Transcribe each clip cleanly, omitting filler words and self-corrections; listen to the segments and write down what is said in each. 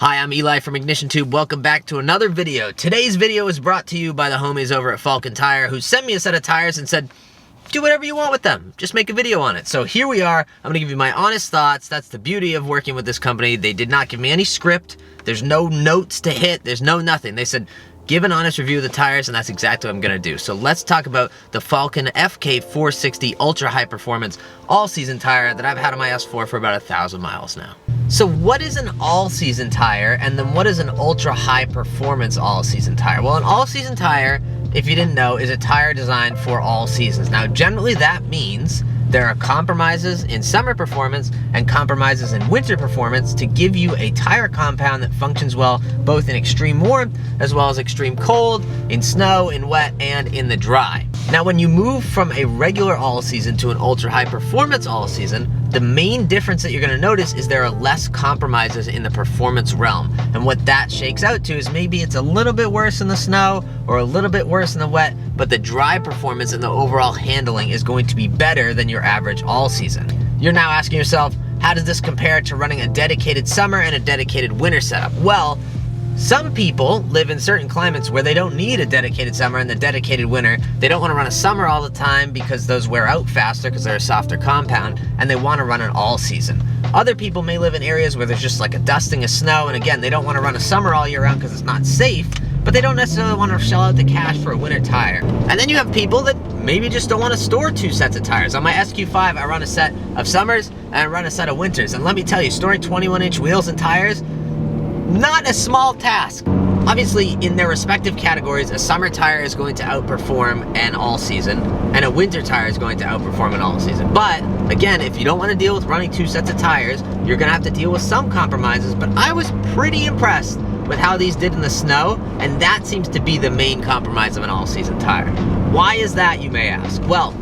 Hi, I'm Eli from IgnitionTube. Welcome back to another video. Today's video is brought to you by the homies over at Falken Tire, who sent me a set of tires and said, do whatever you want with them. Just make a video on it. So here we are. I'm gonna give you my honest thoughts. That's the beauty of working with this company. They did not give me any script. There's no notes to hit. There's no nothing. They said, give an honest review of the tires, and that's exactly what I'm gonna do. So let's talk about the Falken FK460 Ultra High Performance All-Season tire that I've had on my S4 for about 1,000 miles now. So what is an all-season tire, and then what is an ultra high performance all-season tire? Well, an all-season tire, if you didn't know, is a tire designed for all seasons. Now, generally that means there are compromises in summer performance and compromises in winter performance to give you a tire compound that functions well both in extreme warmth as well as extreme cold, in snow, in wet, and in the dry. Now, when you move from a regular all-season to an ultra-high performance all-season, the main difference that you're going to notice is there are less compromises in the performance realm. And what that shakes out to is maybe it's a little bit worse in the snow or a little bit worse in the wet, but the dry performance and the overall handling is going to be better than your average all-season. You're now asking yourself, how does this compare to running a dedicated summer and a dedicated winter setup? Well, some people live in certain climates where they don't need a dedicated summer and the dedicated winter. They don't want to run a summer all the time because those wear out faster because they're a softer compound, and they want to run an all season. Other people may live in areas where there's just like a dusting of snow, and again, they don't want to run a summer all year round because it's not safe, but they don't necessarily want to shell out the cash for a winter tire. And then you have people that maybe just don't want to store two sets of tires. On my SQ5, I run a set of summers and I run a set of winters. And let me tell you, storing 21-inch wheels and tires, not a small task. Obviously, in their respective categories, a summer tire is going to outperform an all-season, and a winter tire is going to outperform an all-season. But, again, if you don't want to deal with running two sets of tires, you're going to have to deal with some compromises, but I was pretty impressed with how these did in the snow, and that seems to be the main compromise of an all-season tire. Why is that, you may ask? Well,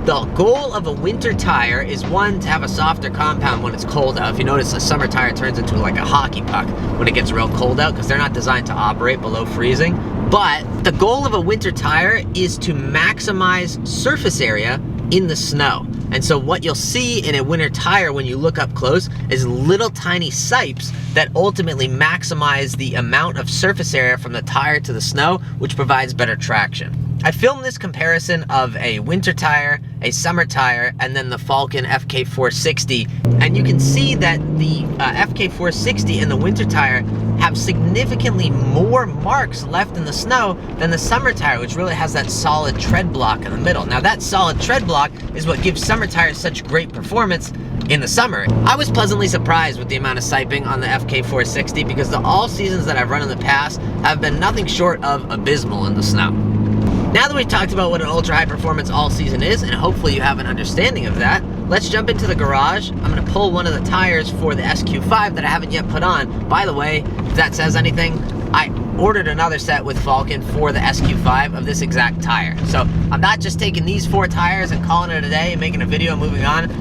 the goal of a winter tire is, one, to have a softer compound when it's cold out. If you notice, a summer tire turns into like a hockey puck when it gets real cold out because they're not designed to operate below freezing. But the goal of a winter tire is to maximize surface area in the snow. And so what you'll see in a winter tire when you look up close is little tiny sipes that ultimately maximize the amount of surface area from the tire to the snow, which provides better traction. I filmed this comparison of a winter tire, a summer tire, and then the Falken FK460, and you can see that the FK460 and the winter tire have significantly more marks left in the snow than the summer tire, which really has that solid tread block in the middle. Now, that solid tread block is what gives summer tires such great performance in the summer. I was pleasantly surprised with the amount of siping on the FK460 because the all seasons that I've run in the past have been nothing short of abysmal in the snow. Now that we've talked about what an ultra high performance all season is, and hopefully you have an understanding of that, let's jump into the garage. I'm gonna pull one of the tires for the SQ5 that I haven't yet put on. By the way, if that says anything, I ordered another set with Falken for the SQ5 of this exact tire. So I'm not just taking these 4 tires and calling it a day and making a video and moving on.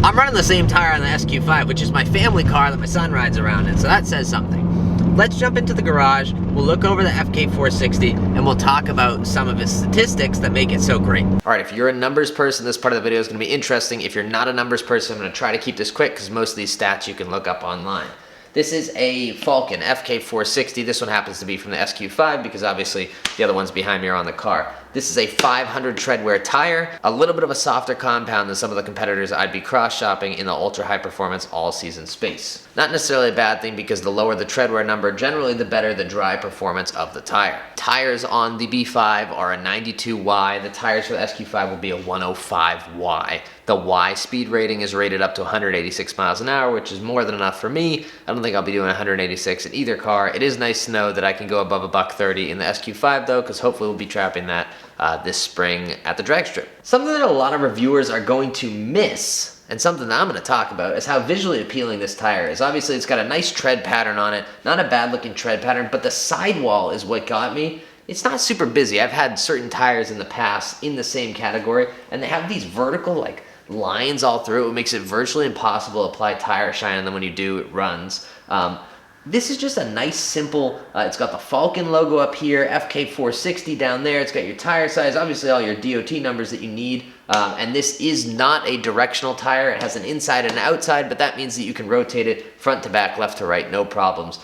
I'm running the same tire on the SQ5, which is my family car that my son rides around in, so that says something. Let's jump into the garage, we'll look over the FK460, and we'll talk about some of its statistics that make it so great. All right, if you're a numbers person, this part of the video is gonna be interesting. If you're not a numbers person, I'm gonna try to keep this quick because most of these stats you can look up online. This is a Falken FK460. This one happens to be from the SQ5 because obviously the other ones behind me are on the car. This is a 500 tread wear tire, a little bit of a softer compound than some of the competitors I'd be cross-shopping in the ultra high performance all-season space. Not necessarily a bad thing because the lower the tread wear number, generally the better the dry performance of the tire. Tires on the B5 are a 92Y. The tires for the SQ5 will be a 105Y. The Y speed rating is rated up to 186 miles an hour, which is more than enough for me. I don't think I'll be doing 186 in either car. It is nice to know that I can go above $130 in the SQ5 though, because hopefully we'll be trapping that this spring at the drag strip. Something that a lot of reviewers are going to miss, and something that I'm going to talk about, is how visually appealing this tire is. Obviously, it's got a nice tread pattern on it, not a bad looking tread pattern, but the sidewall is what got me. It's not super busy. I've had certain tires in the past in the same category, and they have these vertical like lines all through. It makes it virtually impossible to apply tire shine, and then when you do, it runs. This is just a nice, simple, it's got the Falken logo up here, FK460 down there, it's got your tire size, obviously all your DOT numbers that you need And this is not a directional tire. It has an inside and an outside, but that means that you can rotate it front to back, left to right, no problems,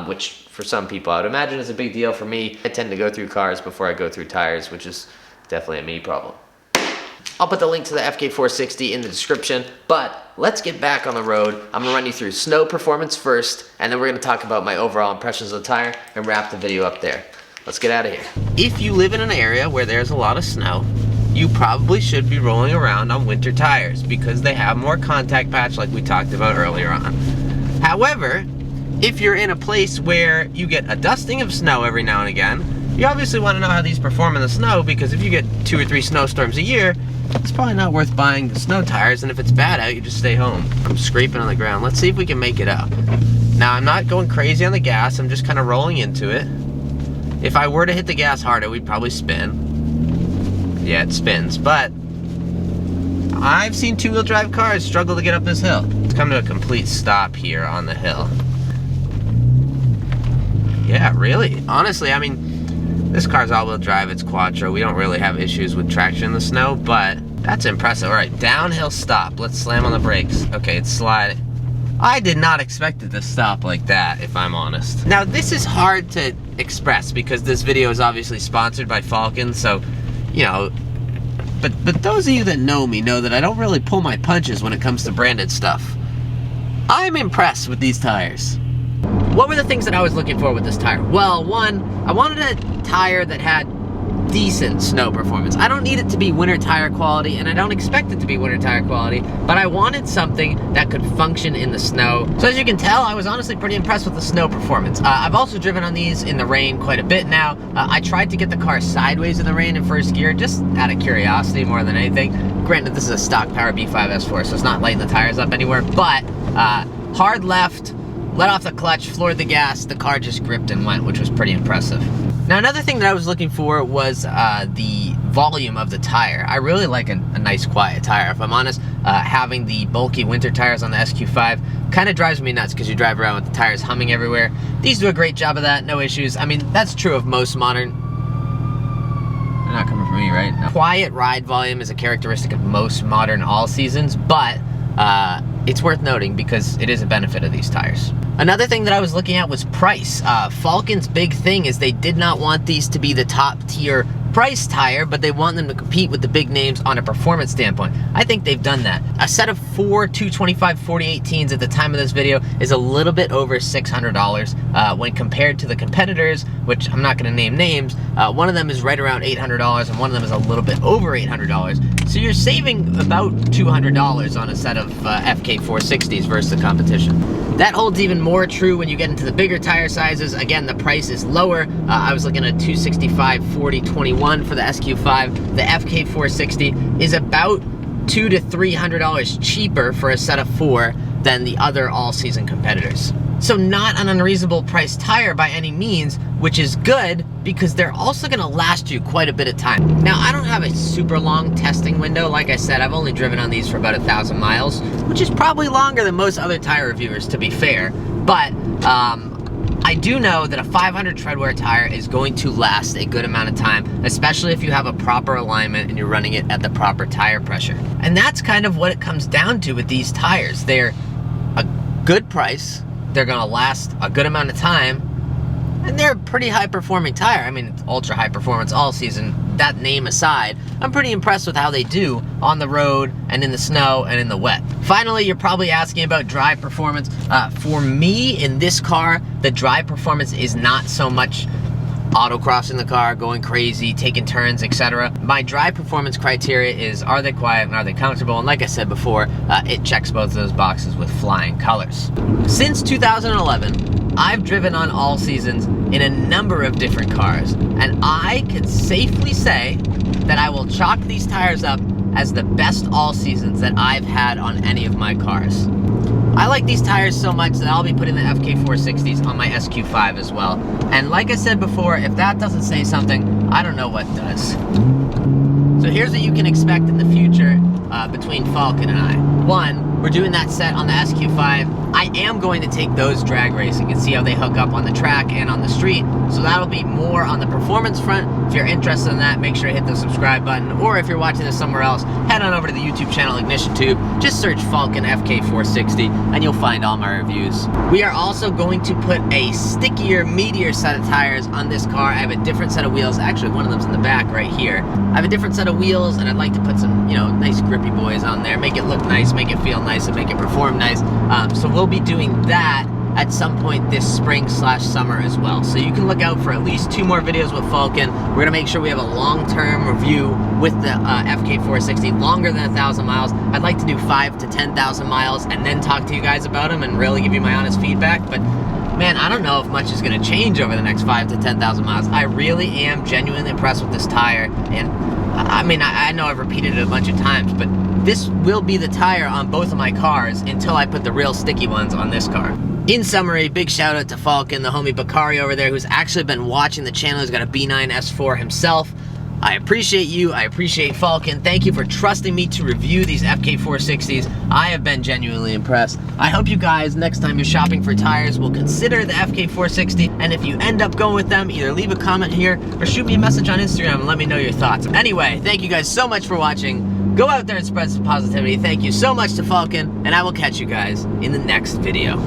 which for some people I would imagine is a big deal. For me, I tend to go through cars before I go through tires, which is definitely a me problem. I'll put the link to the FK460 in the description, but let's get back on the road. I'm gonna run you through snow performance first, and then we're gonna talk about my overall impressions of the tire and wrap the video up there. Let's get out of here. If you live in an area where there's a lot of snow, you probably should be rolling around on winter tires because they have more contact patch like we talked about earlier on. However, if you're in a place where you get a dusting of snow every now and again, you obviously want to know how these perform in the snow, because if you get 2 or 3 snowstorms a year, it's probably not worth buying the snow tires, and if it's bad out, you just stay home. I'm scraping on the ground. Let's see if we can make it out. Now, I'm not going crazy on the gas. I'm just kind of rolling into it. If I were to hit the gas harder, we'd probably spin. Yeah, it spins, but I've seen 2-wheel drive cars struggle to get up this hill. Let's come to a complete stop here on the hill. Yeah, really. Honestly, I mean, this car's all-wheel drive, it's quattro. We don't really have issues with traction in the snow, but that's impressive. All right, downhill stop. Let's slam on the brakes. Okay, it's sliding. I did not expect it to stop like that, if I'm honest. Now, this is hard to express because this video is obviously sponsored by Falken, so, you know, but those of you that know me know that I don't really pull my punches when it comes to branded stuff. I'm impressed with these tires. What were the things that I was looking for with this tire? Well, one, I wanted a tire that had decent snow performance. I don't need it to be winter tire quality, and I don't expect it to be winter tire quality, but I wanted something that could function in the snow. So as you can tell, I was honestly pretty impressed with the snow performance. I've also driven on these in the rain quite a bit now. I tried to get the car sideways in the rain in first gear, just out of curiosity more than anything. Granted, this is a stock Power B5 S4, so it's not lighting the tires up anywhere, but hard left, let off the clutch, floored the gas, the car just gripped and went, which was pretty impressive. Now, another thing that I was looking for was the volume of the tire. I really like a nice quiet tire. If I'm honest, having the bulky winter tires on the SQ5 kind of drives me nuts because you drive around with the tires humming everywhere. These do a great job of that, no issues. I mean, that's true of most modern... They're not coming for me, right? No. Quiet ride volume is a characteristic of most modern all-seasons, but it's worth noting because it is a benefit of these tires. Another thing that I was looking at was price. Falken's big thing is they did not want these to be the top tier price tire, but they want them to compete with the big names on a performance standpoint. I think they've done that. A set of 4 225 4018s at the time of this video is a little bit over $600 when compared to the competitors, which I'm not going to name names. One of them is right around $800 and one of them is a little bit over $800. So you're saving about $200 on a set of FK460s versus the competition. That holds even more true when you get into the bigger tire sizes. Again, the price is lower. I was looking at 265 4021 for the SQ5. The FK460 is about $200 to $300 cheaper for a set of 4 than the other all-season competitors. So not an unreasonable priced tire by any means, which is good because they're also going to last you quite a bit of time. Now, I don't have a super long testing window. Like I said, I've only driven on these for about 1,000 miles, which is probably longer than most other tire reviewers, to be fair. But I do know that a 500 treadwear tire is going to last a good amount of time, especially if you have a proper alignment and you're running it at the proper tire pressure. And that's kind of what it comes down to with these tires. They're a good price, they're gonna last a good amount of time, and they're a pretty high performing tire. I mean, it's ultra high performance all season, that name aside. I'm pretty impressed with how they do on the road and in the snow and in the wet. Finally, you're probably asking about drive performance. For me, in this car, the drive performance is not so much autocrossing the car, going crazy, taking turns, etc. My drive performance criteria is, are they quiet and are they comfortable? And like I said before, it checks both of those boxes with flying colors. Since 2011, I've driven on all seasons in a number of different cars, and I can safely say that I will chalk these tires up as the best all seasons that I've had on any of my cars. I like these tires so much that I'll be putting the FK460s on my SQ5 as well. And like I said before, if that doesn't say something, I don't know what does. So here's what you can expect in the future between Falken and I. One, We're doing that set on the SQ5. I am going to take those drag racing and see how they hook up on the track and on the street. So that'll be more on the performance front. If you're interested in that, make sure to hit the subscribe button. Or if you're watching this somewhere else, head on over to the YouTube channel IgnitionTube. Just search Falken FK460 and you'll find all my reviews. We are also going to put a stickier, meatier set of tires on this car. I have a different set of wheels. Actually, one of them's in the back right here. I have a different set of wheels, and I'd like to put some, nice grippy boys on there. Make it look nice, make it feel nice, and make it perform nice. So we'll be doing that at some point this spring/summer as well. So you can look out for at least 2 more videos with Falken. We're gonna make sure we have a long-term review with the FK460, longer than 1,000 miles. I'd like to do 5,000 to 10,000 miles and then talk to you guys about them and really give you my honest feedback. But man, I don't know if much is gonna change over the next 5,000 to 10,000 miles. I really am genuinely impressed with this tire. And I mean, I know I've repeated it a bunch of times, but this will be the tire on both of my cars until I put the real sticky ones on this car. In summary, big shout out to Falken, the homie Bakari over there, who's actually been watching the channel. He's got a B9 S4 himself. I appreciate you, I appreciate Falken. Thank you for trusting me to review these FK460s. I have been genuinely impressed. I hope you guys, next time you're shopping for tires, will consider the FK460, and if you end up going with them, either leave a comment here or shoot me a message on Instagram and let me know your thoughts. Anyway, thank you guys so much for watching. Go out there and spread some positivity. Thank you so much to Falken, and I will catch you guys in the next video.